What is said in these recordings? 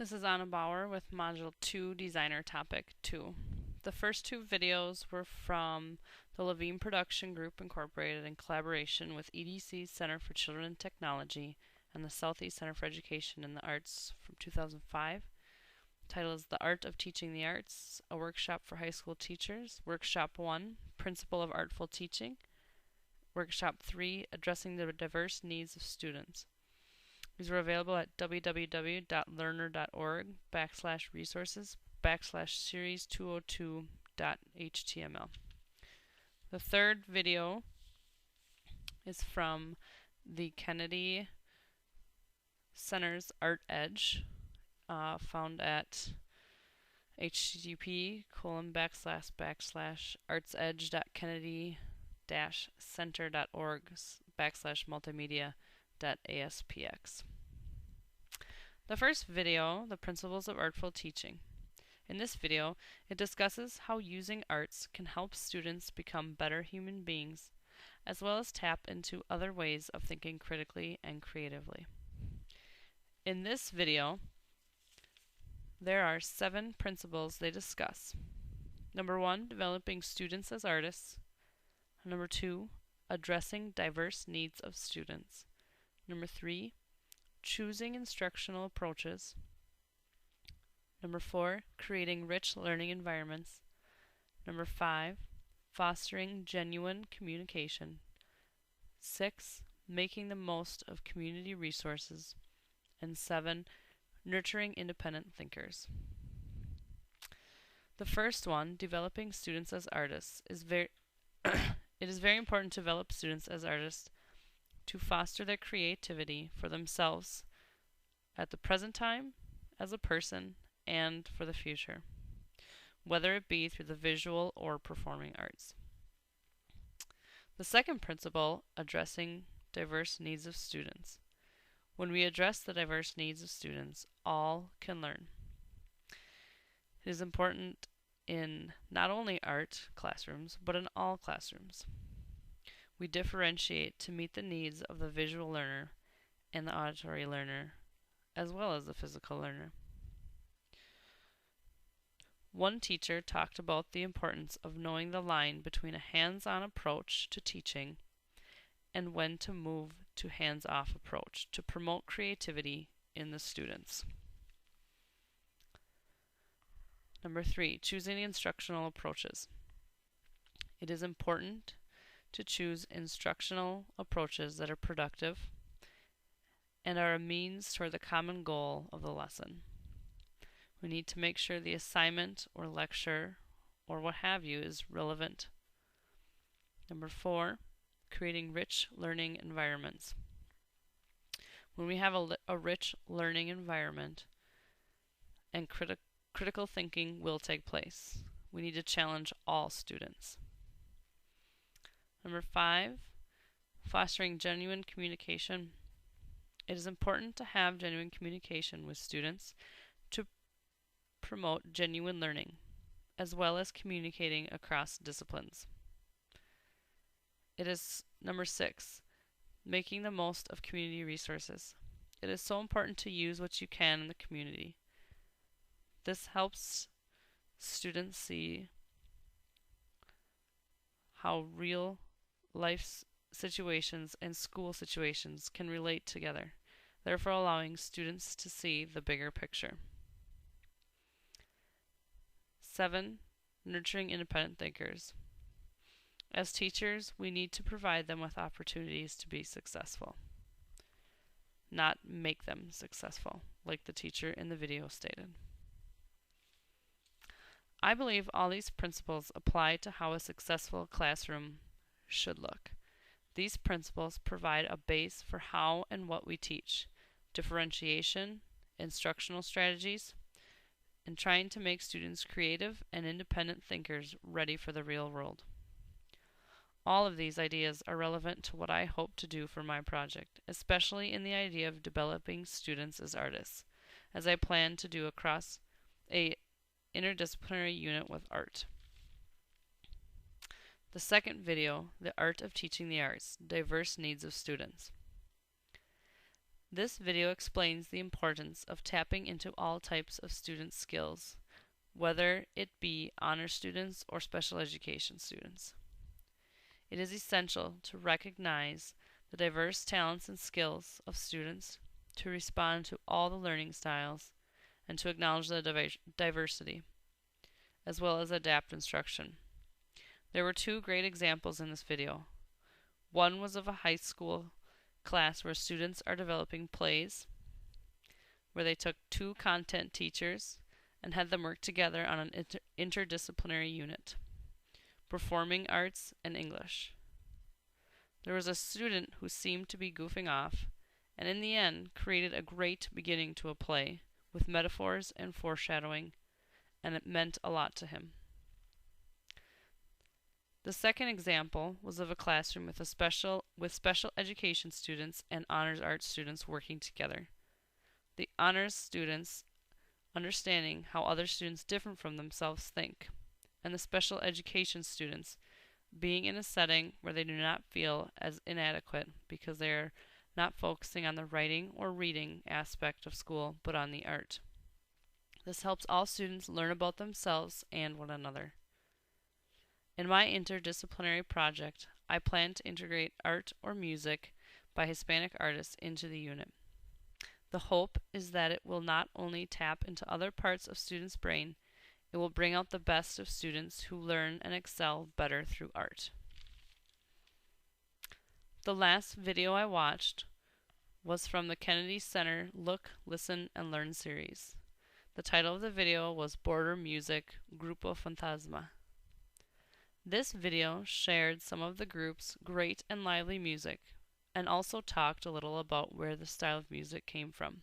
This is Anna Bauer with Module 2, Designer Topic 2. The first two videos were from the Levine Production Group Incorporated in collaboration with EDC's Center for Children and Technology and the Southeast Center for Education in the Arts from 2005. The title is The Art of Teaching the Arts, a workshop for high school teachers. Workshop 1, Principle of Artful Teaching. Workshop 3, Addressing the Diverse Needs of Students. These are available at www.lerner.org/resources/series202.html. The third video is from the Kennedy Center's Art Edge, found at http://artsedge.kennedy-center.org/multimedia.aspx. The first video, The Principles of Artful Teaching. In this video, it discusses how using arts can help students become better human beings, as well as tap into other ways of thinking critically and creatively. In this video, there are 7 principles they discuss. Number 1, developing students as artists. Number 2, addressing diverse needs of students. Number 3, choosing instructional approaches. Number 4, creating rich learning environments. Number 5, fostering genuine communication. 6, making the most of community resources. And 7, nurturing independent thinkers. The first one, developing students as artists, is it is very important to develop students as artists to foster their creativity for themselves at the present time, as a person, and for the future, whether it be through the visual or performing arts. The second principle, addressing diverse needs of students. When we address the diverse needs of students, all can learn. It is important in not only art classrooms, but in all classrooms. We differentiate to meet the needs of the visual learner and the auditory learner, as well as the physical learner. One teacher talked about the importance of knowing the line between a hands-on approach to teaching and when to move to hands-off approach to promote creativity in the students. Number 3, choosing instructional approaches. It is important to choose instructional approaches that are productive and are a means toward the common goal of the lesson. We need to make sure the assignment or lecture or what have you is relevant. Number 4, creating rich learning environments. When we have a rich learning environment and critical thinking will take place, we need to challenge all students. Number 5, fostering genuine communication. It is important to have genuine communication with students to promote genuine learning, as well as communicating across disciplines. It is number 6, making the most of community resources. It is so important to use what you can in the community. This helps students see how real life situations and school situations can relate together, therefore allowing students to see the bigger picture. 7, nurturing independent thinkers. As teachers, we need to provide them with opportunities to be successful, not make them successful, like the teacher in the video stated. I believe all these principles apply to how a successful classroom should look. These principles provide a base for how and what we teach, differentiation, instructional strategies, and trying to make students creative and independent thinkers ready for the real world. All of these ideas are relevant to what I hope to do for my project, especially in the idea of developing students as artists, as I plan to do across a interdisciplinary unit with art. The second video, The Art of Teaching the Arts, Diverse Needs of Students. This video explains the importance of tapping into all types of student skills, whether it be honor students or special education students. It is essential to recognize the diverse talents and skills of students, to respond to all the learning styles, and to acknowledge the diversity, as well as adapt instruction. There were two great examples in this video. One was of a high school class where students are developing plays, where they took two content teachers and had them work together on an interdisciplinary unit, performing arts and English. There was a student who seemed to be goofing off, and in the end created a great beginning to a play, with metaphors and foreshadowing, and it meant a lot to him. The second example was of a classroom with special education students and honors art students working together. The honors students understanding how other students different from themselves think, and the special education students being in a setting where they do not feel as inadequate because they are not focusing on the writing or reading aspect of school, but on the art. This helps all students learn about themselves and one another. In my interdisciplinary project, I plan to integrate art or music by Hispanic artists into the unit. The hope is that it will not only tap into other parts of students' brain, it will bring out the best of students who learn and excel better through art. The last video I watched was from the Kennedy Center Look, Listen, and Learn series. The title of the video was Border Music Grupo Fantasma. This video shared some of the group's great and lively music, and also talked a little about where the style of music came from.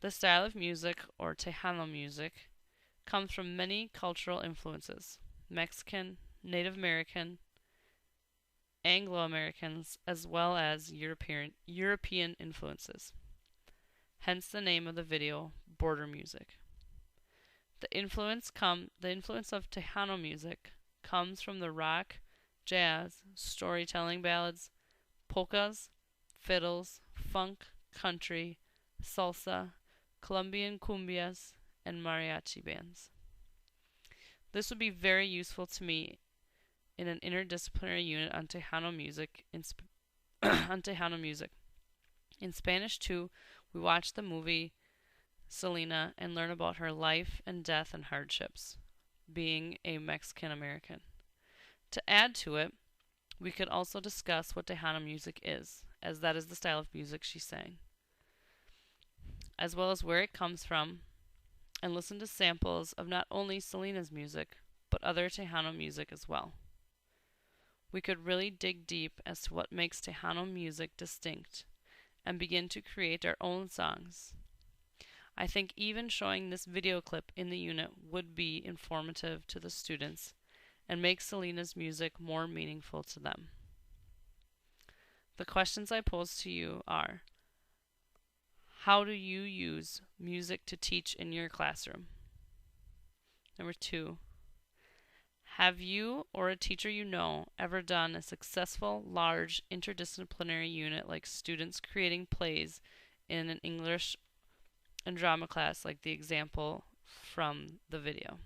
The style of music, or Tejano music, comes from many cultural influences: Mexican, Native American, Anglo-Americans, as well as European influences. Hence the name of the video, Border Music. The influence of Tejano music comes from the rock, jazz, storytelling ballads, polkas, fiddles, funk, country, salsa, Colombian cumbias, and mariachi bands. This would be very useful to me in an interdisciplinary unit on Tejano music. In Spanish too, we watch the movie Selena and learn about her life and death and hardships, being a Mexican American. To add to it, we could also discuss what Tejano music is, as that is the style of music she sang, as well as where it comes from, and listen to samples of not only Selena's music, but other Tejano music as well. We could really dig deep as to what makes Tejano music distinct, and begin to create our own songs. I think even showing this video clip in the unit would be informative to the students and make Selena's music more meaningful to them. The questions I pose to you are: how do you use music to teach in your classroom? Number 2, have you or a teacher you know ever done a successful, large, interdisciplinary unit like students creating plays in an English and drama class like the example from the video?